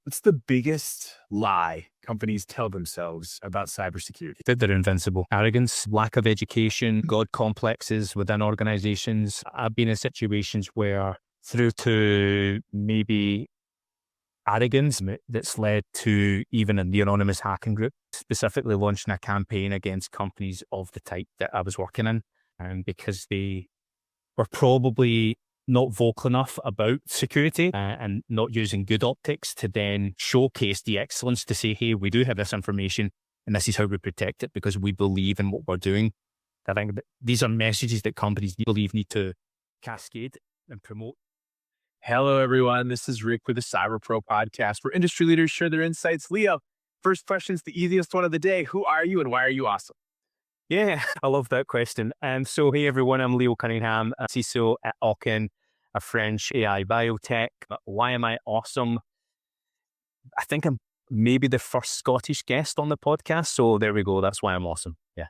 What's the biggest lie companies tell themselves about cybersecurity? That they're invincible. Arrogance, lack of education, God complexes within organizations. I've been in situations where through to maybe arrogance that's led to even in the anonymous hacking group, specifically launching a campaign against companies of the type that I was working in, because they were probably not vocal enough about security and not using good optics to then showcase the excellence to say, hey, we do have this information and this is how we protect it because we believe in what we're doing. I think that these are messages that companies believe need to cascade and promote. Hello, everyone. This is Rick with the Cyber Pro podcast, where industry leaders share their insights. Leo, first question is the easiest one of the day. Who are you and why are you awesome? Yeah, I love that question. So, hey everyone, I'm Leo Cunningham, a CISO at Owkin, a French AI biotech. Why am I awesome? I think I'm maybe the first Scottish guest on the podcast. So there we go. That's why I'm awesome. Yeah.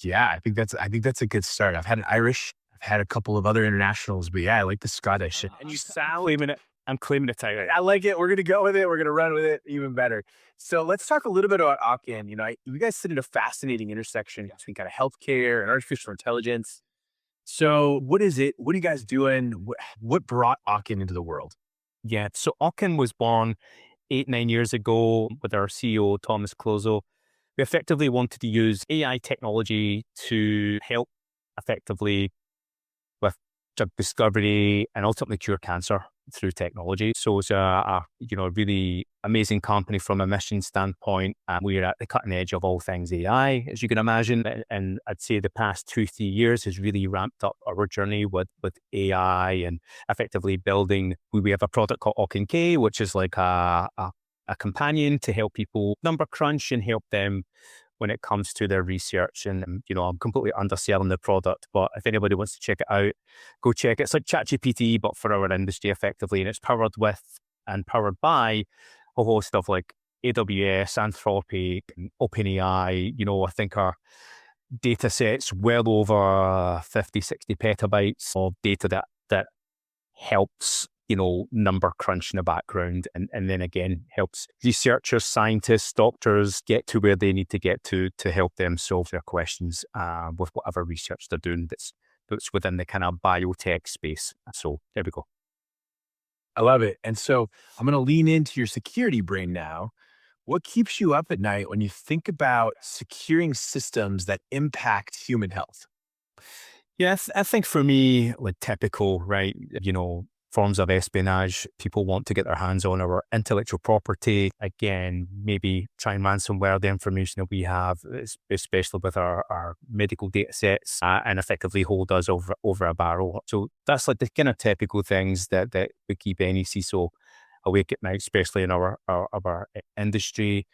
Yeah, I think that's a good start. I've had an Irish, I've had a couple of other internationals, but yeah, I like the Scottish. And you sound Claiming it. I'm claiming the title. I like it. We're gonna go with it. We're gonna run with it even better. So let's talk a little bit about Owkin. You guys sit at a fascinating intersection between kind of healthcare and artificial intelligence. So what is it? What are you guys doing? What brought Owkin into the world? Yeah. So Owkin was born 8, 9 years ago with our CEO, Thomas Clozo. We effectively wanted to use AI technology to help effectively with drug discovery and ultimately cure cancer through technology. So it's a really amazing company from a mission standpoint. We're at the cutting edge of all things AI, as you can imagine. And I'd say the past 2, 3 years has really ramped up our journey with AI and effectively building. We have a product called Owkin K, which is like a companion to help people number crunch and help them when it comes to their research. And, I'm completely underselling the product, but if anybody wants to check it out, go check it. It's like ChatGPT, but for our industry effectively. And it's powered with and powered by a host of like AWS, Anthropic, and OpenAI. I think our data sets well over 50, 60 petabytes of data that helps number crunch in the background and then again helps researchers, scientists, doctors get to where they need to get to help them solve their questions with whatever research they're doing that's within the kind of biotech space. So there we go. I love it. And so I'm going to lean into your security brain now. What keeps you up at night when you think about securing systems that impact human health? Yeah, I think for me, like typical, right? Forms of espionage people want to get their hands on our intellectual property. Again, maybe try and ransomware the information that we have, especially with our medical data sets, and effectively hold us over a barrel. So that's like the kind of typical things that would keep any CISO awake at night, especially in our industry.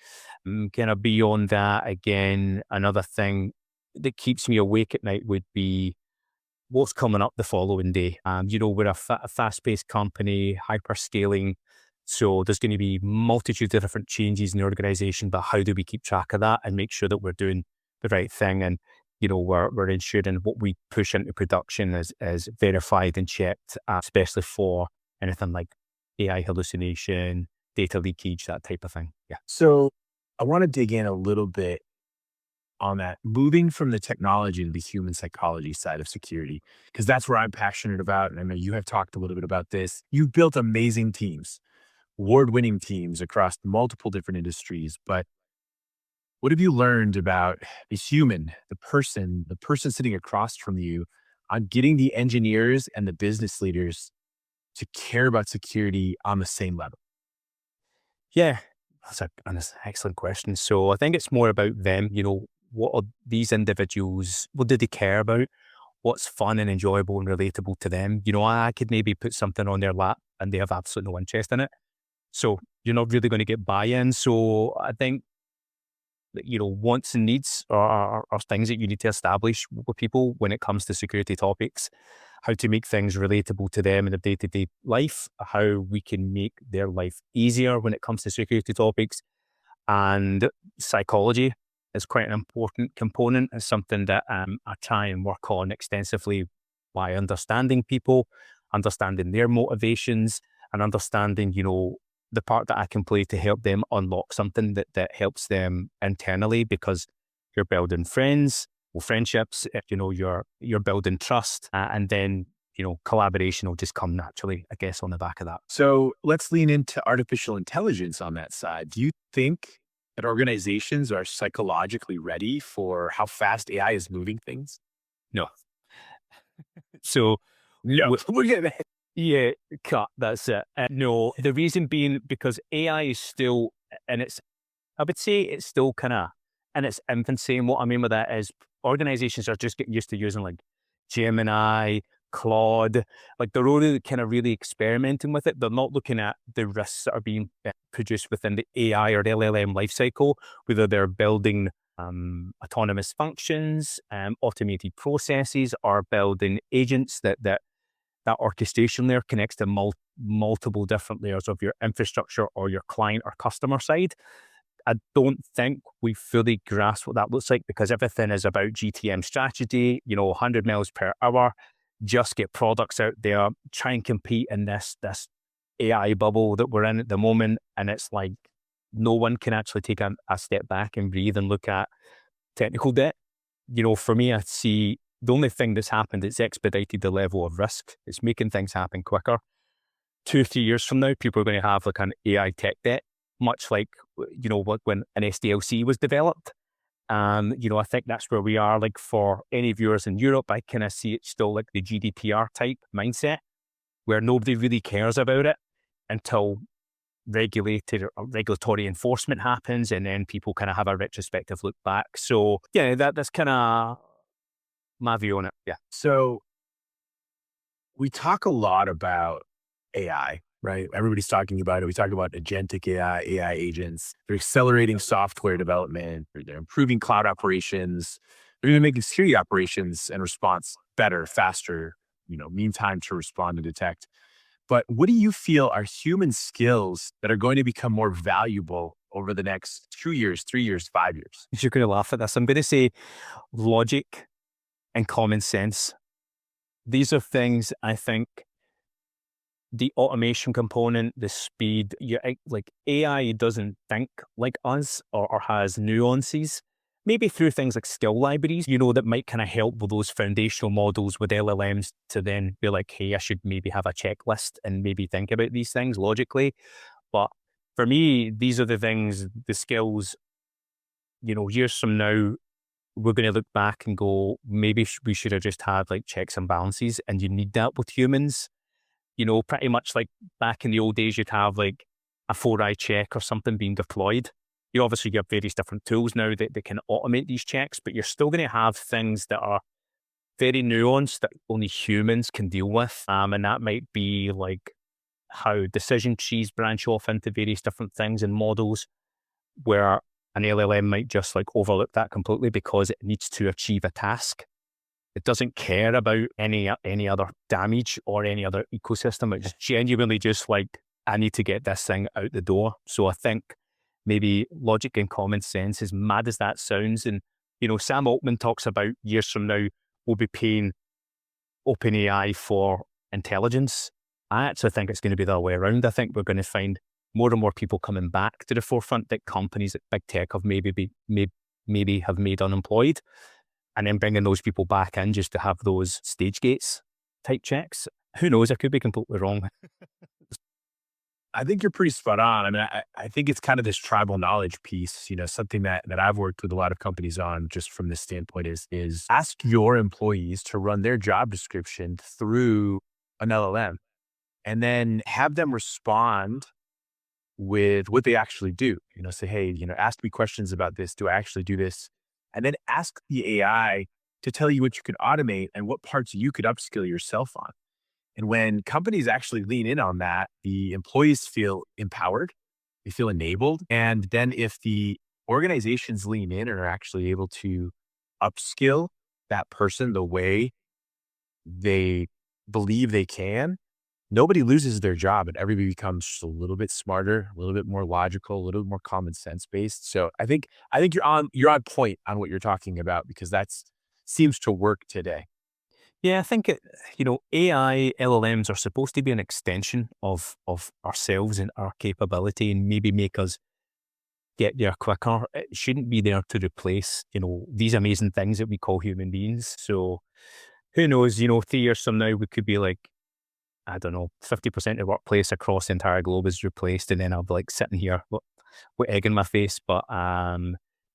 Kind of beyond that, again, another thing that keeps me awake at night would be what's coming up the following day. We're a fast-paced company, hyper-scaling. So there's going to be multitude of different changes in the organization, but how do we keep track of that and make sure that we're doing the right thing? And, we're ensuring what we push into production is verified and checked, especially for anything like AI hallucination, data leakage, that type of thing. Yeah. So I want to dig in a little bit on that, moving from the technology to the human psychology side of security, because that's where I'm passionate about. And I know you have talked a little bit about this. You've built amazing teams, award-winning teams across multiple different industries. But what have you learned about the human, the person sitting across from you on getting the engineers and the business leaders to care about security on the same level? Yeah, that's an excellent question. So I think it's more about them, what are these individuals, what do they care about? What's fun and enjoyable and relatable to them? I could maybe put something on their lap and they have absolutely no interest in it. So you're not really going to get buy-in. So I think that, wants and needs are things that you need to establish with people when it comes to security topics, how to make things relatable to them in their day-to-day life, how we can make their life easier when it comes to security topics. And psychology is quite an important component. It's something that I try and work on extensively by understanding people, understanding their motivations, and understanding, the part that I can play to help them unlock something that helps them internally, because you're building friendships, you're building trust, and then, collaboration will just come naturally, I guess, on the back of that. So let's lean into artificial intelligence on that side. Do you think that organizations are psychologically ready for how fast AI is moving things? No. So, No. w- Look at that. yeah, cut, that's it. No, the reason being because AI is still, and I would say it's still kind of in its infancy. And what I mean by that is organizations are just getting used to using like Gemini, Claude, like they're already kind of really experimenting with it. They're not looking at the risks that are being produced within the AI or LLM lifecycle, whether they're building autonomous functions, automated processes, or building agents that orchestration layer connects to multiple different layers of your infrastructure or your client or customer side. I don't think we fully grasp what that looks like, because everything is about GTM strategy, 100 miles per hour, just get products out there, try and compete in this AI bubble that we're in at the moment. And it's like no one can actually take a step back and breathe and look at technical debt. For me, I see the only thing that's happened, it's expedited the level of risk. It's making things happen quicker. 2-3 years from now, people are going to have like an AI tech debt, much like, when an SDLC was developed. And, I think that's where we are. Like for any viewers in Europe, I kind of see it still like the GDPR type mindset where nobody really cares about it until regulated or regulatory enforcement happens. And then people kind of have a retrospective look back. So yeah, that's kind of my view on it. Yeah. So we talk a lot about AI, right? Everybody's talking about it. We talk about agentic AI, AI agents. They're accelerating software development. They're improving cloud operations. They're even making security operations and response better, faster, mean time to respond and detect. But what do you feel are human skills that are going to become more valuable over the next 2 years, 3 years, 5 years? You're going to laugh at this. I'm going to say logic and common sense. These are things I think the automation component, the speed, like AI doesn't think like us or has nuances. Maybe through things like skill libraries, that might kind of help with those foundational models with LLMs to then be like, hey, I should maybe have a checklist and maybe think about these things logically. But for me, these are the things, the skills, years from now, we're going to look back and go, maybe we should have just had like checks and balances, and you need that with humans. Pretty much like back in the old days, you'd have like a 4-eye check or something being deployed. You obviously have various different tools now that can automate these checks, but you're still going to have things that are very nuanced that only humans can deal with. And that might be like how decision trees branch off into various different things and models, where an LLM might just like overlook that completely because it needs to achieve a task. It doesn't care about any other damage or any other ecosystem. It's genuinely just like, I need to get this thing out the door. So I think maybe logic and common sense, as mad as that sounds, and Sam Altman talks about years from now, we'll be paying OpenAI for intelligence. I actually think it's going to be the other way around. I think we're going to find more and more people coming back to the forefront that companies at big tech have maybe have made unemployed, and then bringing those people back in just to have those stage gates type checks. Who knows? I could be completely wrong. I think you're pretty spot on. I mean, I think it's kind of this tribal knowledge piece, something that I've worked with a lot of companies on just from this standpoint is ask your employees to run their job description through an LLM and then have them respond with what they actually do. Say, hey, ask me questions about this. Do I actually do this? And then ask the AI to tell you what you can automate and what parts you could upskill yourself on. And when companies actually lean in on that, the employees feel empowered, they feel enabled. And then if the organizations lean in and are actually able to upskill that person the way they believe they can, nobody loses their job and everybody becomes just a little bit smarter, a little bit more logical, a little bit more common sense based. So I think you're on point on what you're talking about, because that's seems to work today. Yeah, I think AI LLMs are supposed to be an extension of ourselves and our capability, and maybe make us get there quicker. It shouldn't be there to replace, these amazing things that we call human beings. So who knows, 3 years from now, we could be like, I don't know, 50% of the workplace across the entire globe is replaced. And then I'll be like sitting here with egg in my face. But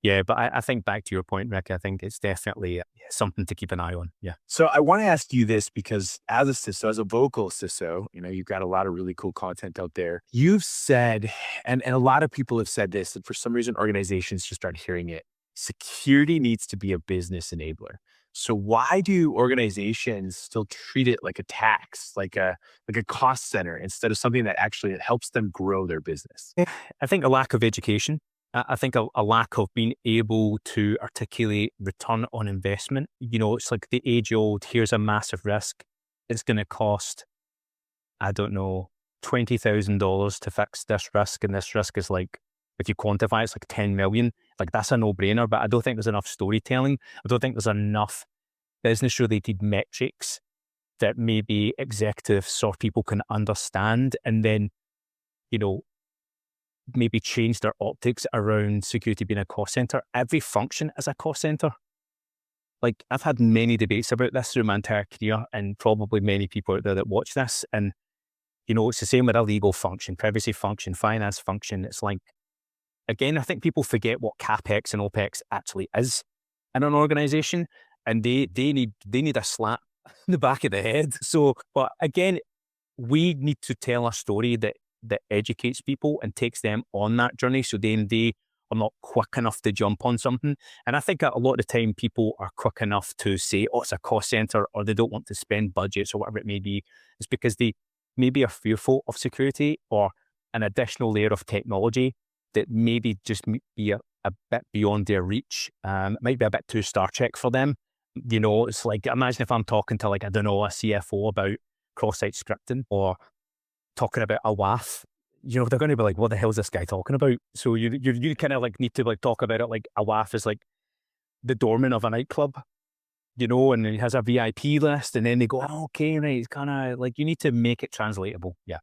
yeah, but I think back to your point, Rick, I think it's definitely something to keep an eye on. Yeah. So I want to ask you this because as a CISO, as a vocal CISO, you've got a lot of really cool content out there. You've said, and a lot of people have said this, and for some reason organizations just aren't hearing it. Security needs to be a business enabler. So why do organizations still treat it like a tax, like a cost center instead of something that actually helps them grow their business? Yeah. I think a lack of education. I think a lack of being able to articulate return on investment. It's like the age old, here's a massive risk. It's going to cost, I don't know, $20,000 to fix this risk. And this risk is like, if you quantify, it's like 10 million. Like that's a no brainer, but I don't think there's enough storytelling. I don't think there's enough business related metrics that maybe executives or people can understand, and then, you know, maybe change their optics around security being a cost center. Every function is a cost center. Like I've had many debates about this through my entire career, and probably many people out there that watch this. And, it's the same with a legal function, privacy function, finance function. It's like, again, I think people forget what CapEx and OpEx actually is in an organization, and they need a slap in the back of the head. So, but again, we need to tell a story that educates people and takes them on that journey, so then they are not quick enough to jump on something. And I think a lot of the time people are quick enough to say, oh, it's a cost center, or they don't want to spend budgets or whatever it may be. It's because they maybe are fearful of security or an additional layer of technology that maybe just be a bit beyond their reach. It might be a bit too Star Trek for them. It's like, imagine if I'm talking to, like, I don't know, a CFO about cross-site scripting, or talking about a WAF. They're going to be like, what the hell is this guy talking about? So you kind of like need to like talk about it like a WAF is like the doorman of a nightclub, and he has a VIP list, and then they go, oh, okay, right. It's kind of like, you need to make it translatable. Yeah.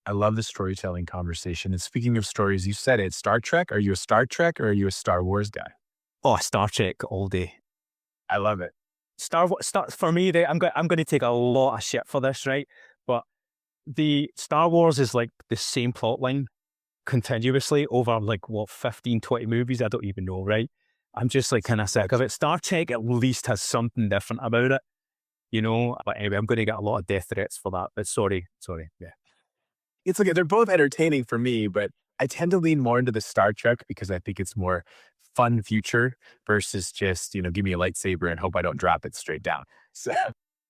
I love the storytelling conversation. And speaking of stories, you said it, Star Trek. Are you a Star Trek or are you a Star Wars guy? Oh, Star Trek all day. I love it. Star for me, right, I'm going to take a lot of shit for this, right? But the Star Wars is like the same plot line continuously over like what, 15, 20 movies. I don't even know, right? I'm just like kind of sick of it. Star Trek at least has something different about it, But anyway, I'm going to get a lot of death threats for that. But sorry. Yeah. It's okay. They're both entertaining for me, but I tend to lean more into the Star Trek because I think it's more fun future versus just, give me a lightsaber and hope I don't drop it straight down. So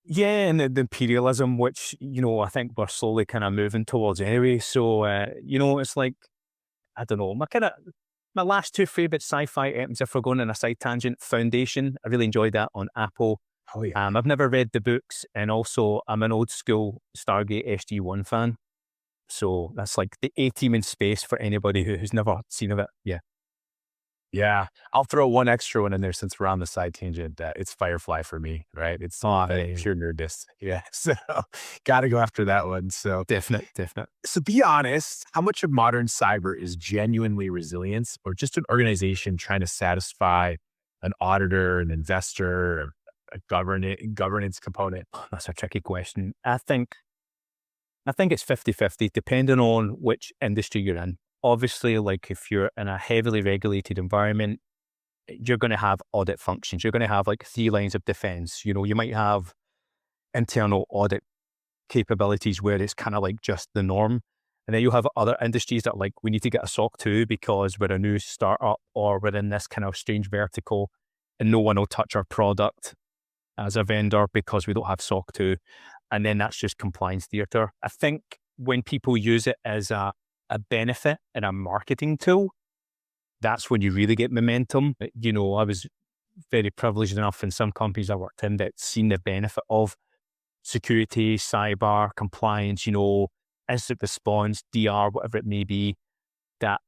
Yeah, and the imperialism, which, I think we're slowly kind of moving towards anyway. So, it's like, I don't know, my last two favorite sci-fi items, if we're going on a side tangent, Foundation. I really enjoyed that on Apple. oh yeah. I've never read the books, and also I'm an old school Stargate SG-1 fan. So that's like the A-team in space for anybody who's never seen of it. Yeah. Yeah. I'll throw one extra one in there since we're on the side tangent. It's Firefly for me, right? It's Oh, yeah. pure nerdness. Yeah. So got to go after that one. So Definite. So be honest, how much of modern cyber is genuinely resilience or just an organization trying to satisfy an auditor, an investor, a governance component? That's a tricky question. I think it's 50-50, depending on which industry you're in. Obviously, like if you're in a heavily regulated environment, you're going to have audit functions. You're going to have like 3 lines of defense. You might have internal audit capabilities where it's kind of like just the norm. And then you have other industries that like, we need to get a SOC 2 because we're a new startup, or we're in this kind of strange vertical and no one will touch our product as a vendor because we don't have SOC 2. And then that's just compliance theater. I think when people use it as a benefit and a marketing tool, that's when you really get momentum. I was very privileged enough in some companies I worked in that seen the benefit of security, cyber, compliance, instant response, DR, whatever it may be, that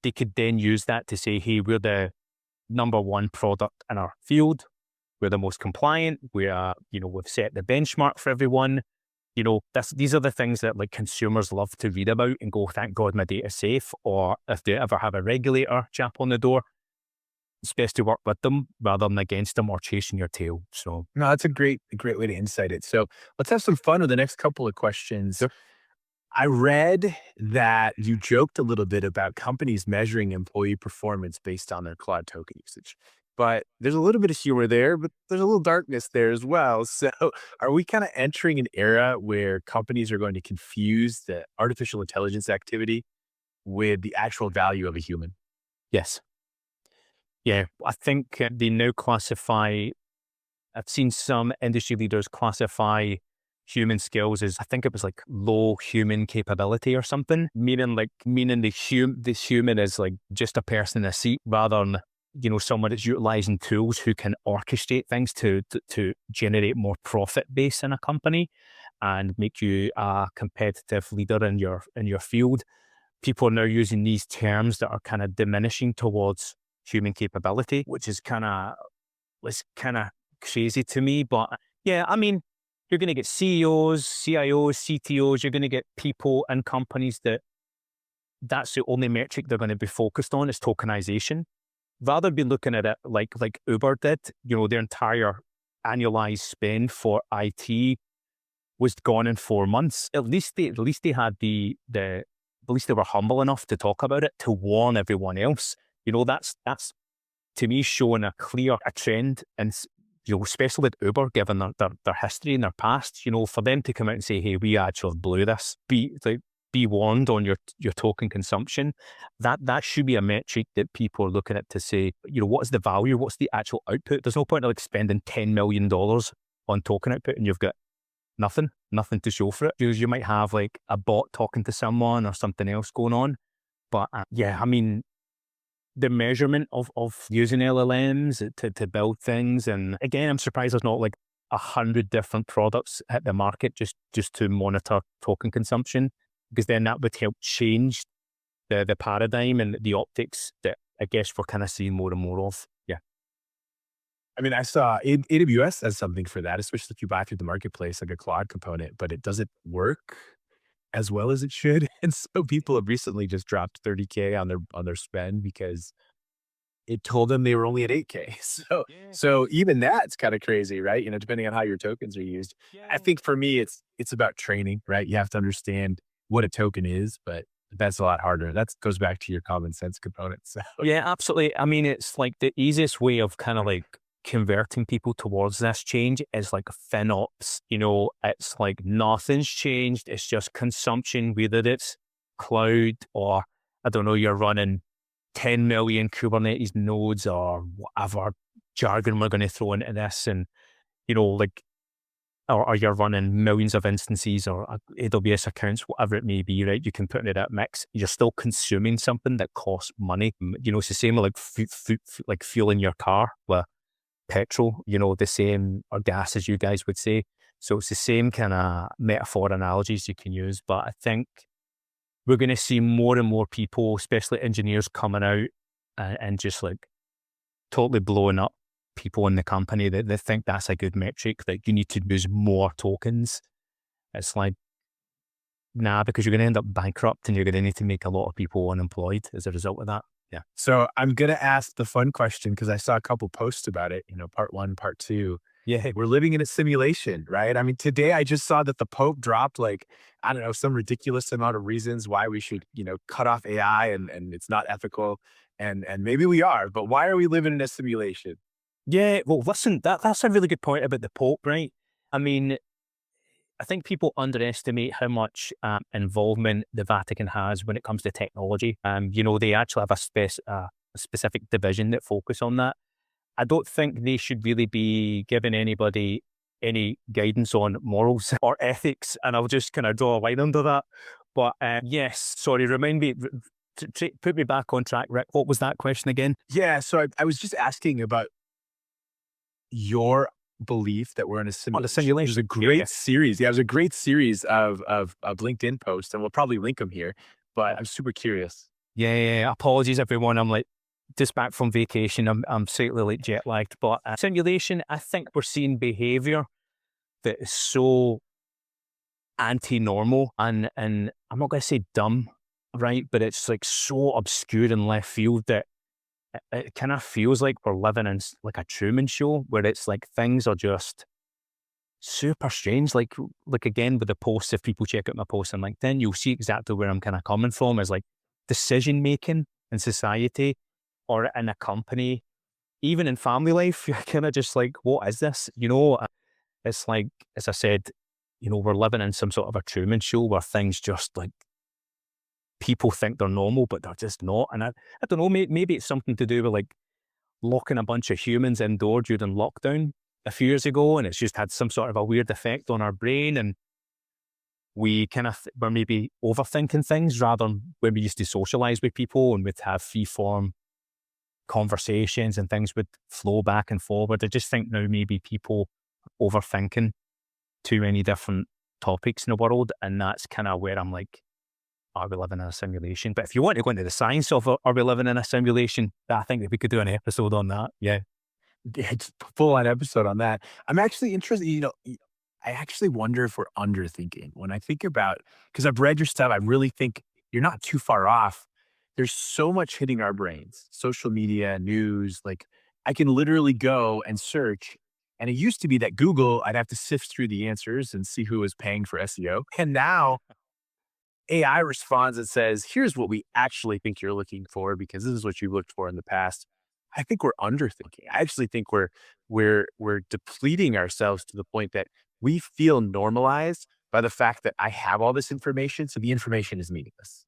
they could then use that to say, hey, we're the number one product in our field. we're the most compliant. We are, we've set the benchmark for everyone. These are the things that like consumers love to read about and go, thank God my data's safe. Or if they ever have a regulator chap on the door, it's best to work with them rather than against them or chasing your tail. So, No, that's a great way to insight it. So let's have some fun with the next couple of questions. Sure. I read that you joked a little bit about companies measuring employee performance based on their Claude token usage. But there's a little bit of humor there, but there's a little darkness there as well. So, are we kind of entering an era where companies are going to confuse the artificial intelligence activity with the actual value of a human? yes. Yeah. I think they now classify, I've seen some industry leaders classify human skills as, I think it was like low human capability or something, meaning this human is like just a person in a seat rather than, someone that's utilizing tools who can orchestrate things to generate more profit base in a company and make you a competitive leader in your field. People are now using these terms that are kind of diminishing towards human capability, which is kind of crazy to me. But yeah, I mean, you're going to get CEOs, CIOs, CTOs. You're going to get people in companies that's the only metric they're going to be focused on is tokenization, rather than be looking at it like Uber did. Their entire annualized spend for IT was gone in 4 months. At least they had at least they were humble enough to talk about it, to warn everyone else. That's to me showing a trend, and especially with Uber, given their history and their past, for them to come out and say, "Hey, we actually blew this." Be warned on your token consumption. That should be a metric that people are looking at to say, what is the value? What's the actual output? There's no point in like spending $10 million on token output and you've got nothing to show for it. Because you might have like a bot talking to someone or something else going on. But yeah, I mean, the measurement of using LLMs to build things. And again, I'm surprised there's not like 100 different products at the market just to monitor token consumption, because then that would help change the paradigm and the optics that I guess we're kind of seeing more and more of. Yeah. I mean, I saw AWS has something for that, especially if you buy through the marketplace, like a Claude component, but it doesn't work as well as it should. And so people have recently just dropped 30K on their spend because it told them they were only at 8K. Yeah. So even that's kind of crazy, right? Depending on how your tokens are used. I Yeah. think for me, it's about training, right? You have to understand what a token is, but that's a lot harder. That goes back to your common sense component. So Yeah, absolutely. I mean, it's like the easiest way of kind of like converting people towards this change is like FinOps. It's like nothing's changed. It's just consumption, whether it's cloud or, I don't know, you're running 10 million Kubernetes nodes or whatever jargon we're going to throw into this. And, like, or you're running millions of instances or AWS accounts, whatever it may be, right? You can put into that mix. You're still consuming something that costs money. It's the same with like fueling your car with petrol, the same, or gas as you guys would say. So it's the same kind of metaphor analogies you can use. But I think we're going to see more and more people, especially engineers, coming out and just like totally blowing up people in the company that they think that's a good metric, that you need to use more tokens. It's like, nah, because you're going to end up bankrupt and you're going to need to make a lot of people unemployed as a result of that. Yeah. so I'm gonna ask the fun question because I saw a couple posts about it, part one, part two. Yeah. We're living in a simulation, right? I mean, today I just saw that the Pope dropped like, I don't know, some ridiculous amount of reasons why we should, cut off AI and it's not ethical. And maybe we are, but why are we living in a simulation? Yeah. Well, listen, that's a really good point about the Pope, right? I mean, I think people underestimate how much involvement the Vatican has when it comes to technology. They actually have a specific division that focus on that. I don't think they should really be giving anybody any guidance on morals or ethics, and I'll just kind of draw a line under that. But yes, sorry, remind me, put me back on track, Rick. What was that question again? Yeah, so I was just asking about your belief that we're in a Oh, the simulation. There's a simulation. Yeah, yeah. great series. Yeah, there's a great series of LinkedIn posts, and we'll probably link them here. But I'm super curious. Yeah, yeah, yeah. Apologies, everyone. I'm like just back from vacation. I'm slightly like jet lagged, but simulation, I think we're seeing behavior that is so anti-normal and I'm not going to say dumb, right? But it's like so obscure in left field that it kind of feels like we're living in like a Truman Show where it's like things are just super strange. Like again with the posts, if people check out my posts on LinkedIn, you'll see exactly where I'm kind of coming from. Is like decision making in society or in a company, even in family life. You're kind of just like, what is this? It's like, as I said, we're living in some sort of a Truman Show where things just like people think they're normal, but they're just not. And I don't know, maybe it's something to do with like locking a bunch of humans indoor during lockdown a few years ago, and it's just had some sort of a weird effect on our brain, and we kind of we're maybe overthinking things rather than when we used to socialize with people and we'd have free form conversations and things would flow back and forward. I just think now maybe people are overthinking too many different topics in the world, and that's kind of where I'm like, are we living in a simulation? But if you want to go into the science of are we living in a simulation, I think that we could do an episode on that. Yeah. It's a full-on episode on that. I'm actually interested, I actually wonder if we're underthinking. When I think about, because I've read your stuff, I really think you're not too far off. There's so much hitting our brains, social media, news, like I can literally go and search. And it used to be that Google, I'd have to sift through the answers and see who was paying for SEO. And now AI responds and says, here's what we actually think you're looking for because this is what you looked for in the past. I think we're underthinking. I actually think we're depleting ourselves to the point that we feel normalized by the fact that I have all this information, so the information is meaningless.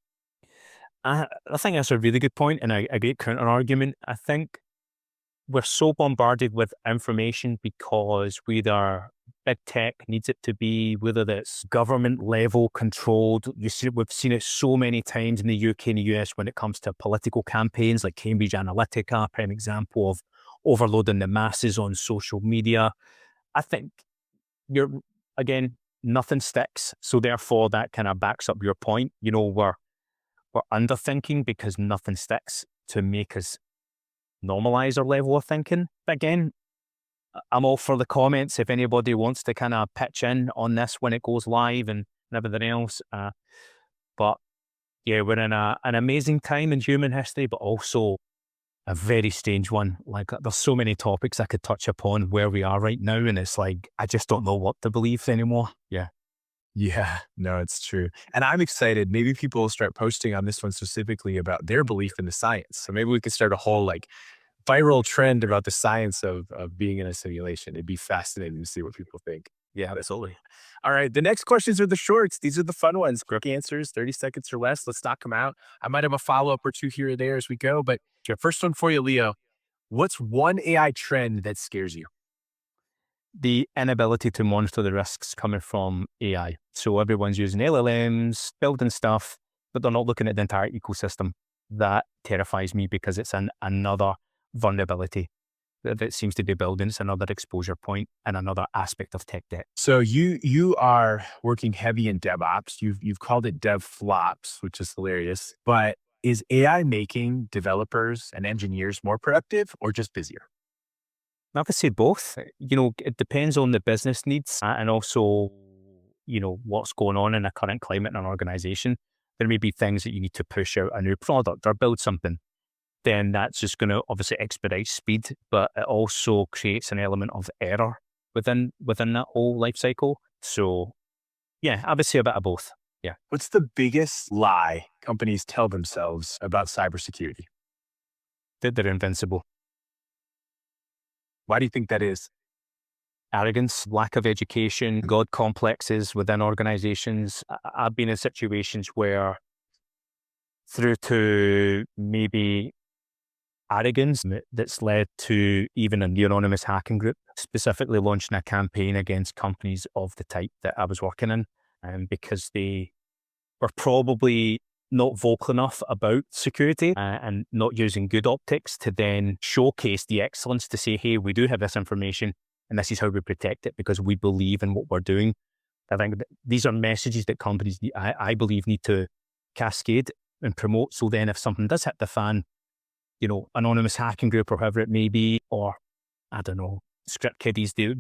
I think that's a really good point and a great counter argument. I think we're so bombarded with information because whether big tech needs it to be, whether it's government level controlled. We've seen it so many times in the UK and the US when it comes to political campaigns, like Cambridge Analytica, prime example of overloading the masses on social media. I think you're, again, nothing sticks. So therefore that kind of backs up your point. We're underthinking because nothing sticks to make us normalize our level of thinking. But again, I'm all for the comments if anybody wants to kind of pitch in on this when it goes live and everything else. But yeah, we're in an amazing time in human history, but also a very strange one. Like there's so many topics I could touch upon where we are right now. And it's like, I just don't know what to believe anymore. Yeah. Yeah, no, it's true. And I'm excited. Maybe people will start posting on this one specifically about their belief in the science. So maybe we could start a whole like viral trend about the science of being in a simulation. It'd be fascinating to see what people think. Yeah, absolutely. All right. The next questions are the shorts. These are the fun ones. Quick answers, 30 seconds or less. Let's knock them out. I might have a follow-up or two here or there as we go, but your first one for you, Leo. What's one AI trend that scares you? The inability to monitor the risks coming from AI. So everyone's using LLMs, building stuff, but they're not looking at the entire ecosystem. That terrifies me because it's another vulnerability that seems to be building. It's another exposure point and another aspect of tech debt. So you are working heavy in DevOps. You've called it DEVFlops, which is hilarious. But is AI making developers and engineers more productive or just busier? I would say both. It depends on the business needs and also, what's going on in the current climate in an organization. There may be things that you need to push out a new product or build something. Then that's just going to obviously expedite speed, but it also creates an element of error within that whole life cycle. So yeah, I would say a bit of both. Yeah. What's the biggest lie companies tell themselves about cybersecurity? That they're invincible. Why do you think that is? Arrogance, lack of education, God complexes within organizations. I've been in situations where through to maybe arrogance that's led to even a anonymous hacking group specifically launching a campaign against companies of the type that I was working in, because they were probably not vocal enough about security and not using good optics to then showcase the excellence to say, hey, we do have this information and this is how we protect it because we believe in what we're doing. I think these are messages that companies, I believe, need to cascade and promote. So then if something does hit the fan, anonymous hacking group or whoever it may be, or I don't know, script kiddies, they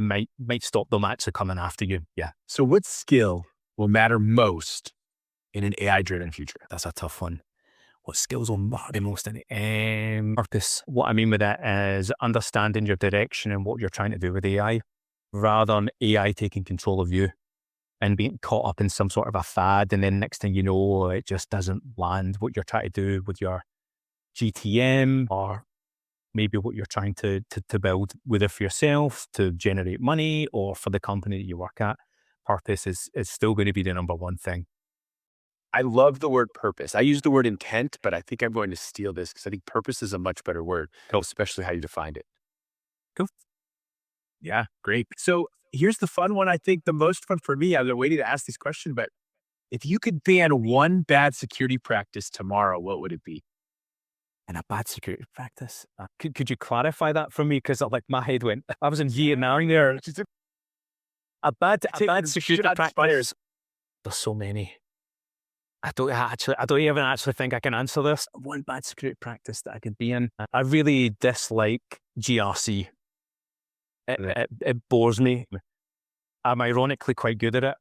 might stop them actually coming after you. Yeah. So what skill will matter most in an AI-driven future? That's a tough one. What skills will matter most in it? Purpose. What I mean with that is understanding your direction and what you're trying to do with AI, rather than AI taking control of you and being caught up in some sort of a fad. And then next thing you know, it just doesn't land what you're trying to do with your GTM, or maybe what you're trying to build, whether for yourself to generate money or for the company that you work at. Purpose is still going to be the number one thing. I love the word purpose. I use the word intent, but I think I'm going to steal this because I think purpose is a much better word, Cool. especially how you defined it. Cool. Yeah, great. So here's the fun one. I think the most fun for me, I've been waiting to ask this question, but if you could ban one bad security practice tomorrow, what would it be? And a bad security practice. Could you clarify that for me? Because like my head went, I was in Vietnam there. A bad security practice. There's so many. I don't even actually think I can answer this. One bad security practice that I could be in. I really dislike GRC. It bores me. I'm ironically quite good at it,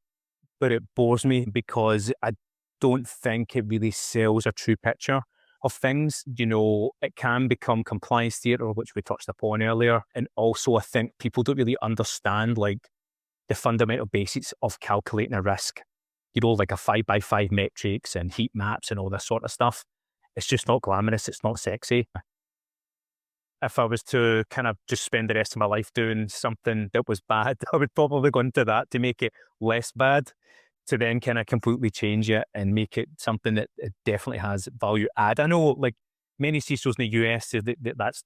but it bores me because I don't think it really sells a true picture of things. It can become compliance theatre, which we touched upon earlier. And also I think people don't really understand like the fundamental basics of calculating a risk. Like a 5x5 metrics and heat maps and all this sort of stuff. It's just not glamorous. It's not sexy. If I was to kind of just spend the rest of my life doing something that was bad, I would probably go into that to make it less bad, to then kind of completely change it and make it something that it definitely has value add. I know like many CISOs in the US say that's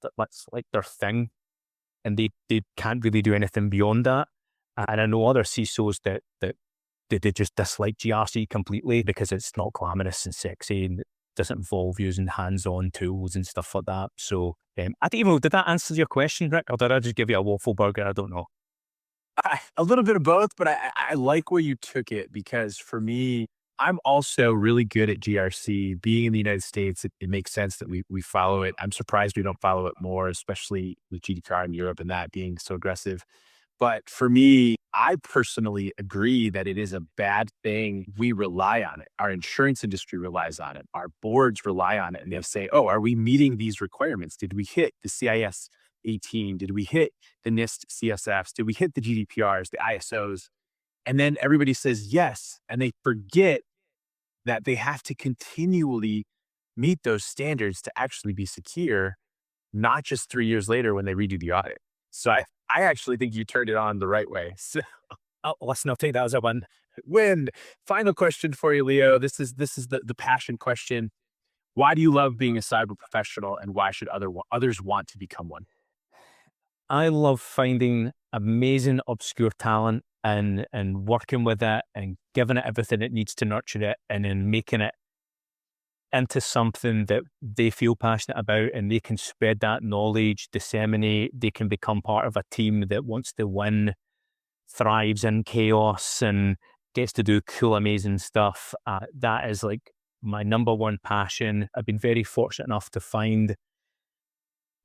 like their thing, and they can't really do anything beyond that. And I know other CISOs that they just dislike GRC completely because it's not glamorous and sexy and it doesn't involve using hands-on tools and stuff like that. So I don't even know, did that answer your question, Rick? Or did I just give you a waffle burger? I don't know. A little bit of both, but I like where you took it because for me, I'm also really good at GRC. Being in the United States, it makes sense that we follow it. I'm surprised we don't follow it more, especially with GDPR in Europe and that being so aggressive. But for me, I personally agree that it is a bad thing. We rely on it. Our insurance industry relies on it. Our boards rely on it. And they'll say, oh, are we meeting these requirements? Did we hit the CIS 18? Did we hit the NIST CSFs? Did we hit the GDPRs, the ISOs? And then everybody says yes. And they forget that they have to continually meet those standards to actually be secure, not just 3 years later when they redo the audit. So I actually think you turned it on the right way. So, Listen, I'll take that as a win. win. Final question for you, Leo. This is the passion question. Why do you love being a cyber professional, and why should others want to become one? I love finding amazing obscure talent and working with it and giving it everything it needs to nurture it, and then making it into something that they feel passionate about, and they can spread that knowledge, disseminate. They can become part of a team that wants to win, thrives in chaos, and gets to do cool, amazing stuff. That is like my number one passion. I've been very fortunate enough to find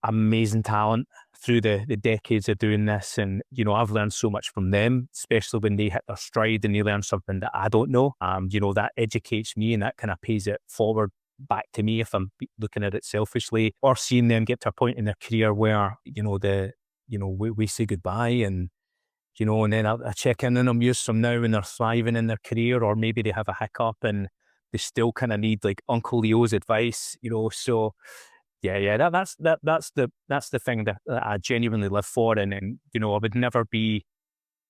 amazing talent through the decades of doing this. And, I've learned so much from them, especially when they hit their stride and they learn something that I don't know. That educates me, and that kind of pays it forward back to me if I'm looking at it selfishly, or seeing them get to a point in their career where, we say goodbye, and, and then I check in on them years from now and they're thriving in their career, or maybe they have a hiccup and they still kind of need like Uncle Leo's advice, so that's the thing that I genuinely live for. And I would never be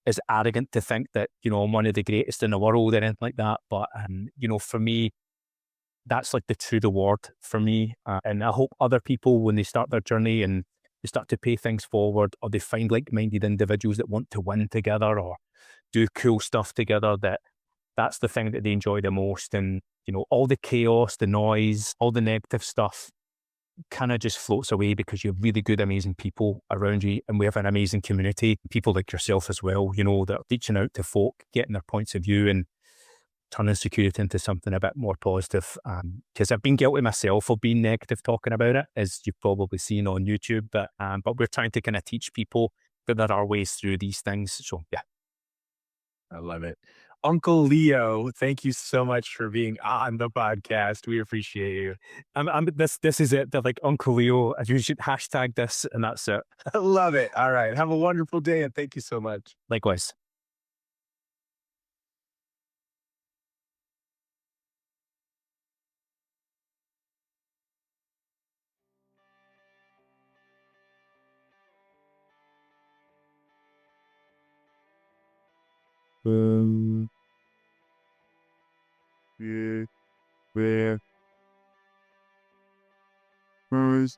as arrogant to think that, I'm one of the greatest in the world or anything like that. But, for me, that's like the true reward for me. And I hope other people, when they start their journey and they start to pay things forward, or they find like-minded individuals that want to win together or do cool stuff together, that's the thing that they enjoy the most. And, all the chaos, the noise, all the negative stuff kind of just floats away because you have really good, amazing people around you. And we have an amazing community, people like yourself as well, that are reaching out to folk, getting their points of view, and turning security into something a bit more positive. Because I've been guilty myself of being negative talking about it, as you've probably seen on YouTube. But we're trying to kind of teach people that there are ways through these things. So yeah. I love it. Uncle Leo, thank you so much for being on the podcast. We appreciate you. This is it. They're like, Uncle Leo, you should hashtag this, and that's it. I love it. All right. Have a wonderful day and thank you so much. Likewise. Yeah, where, first.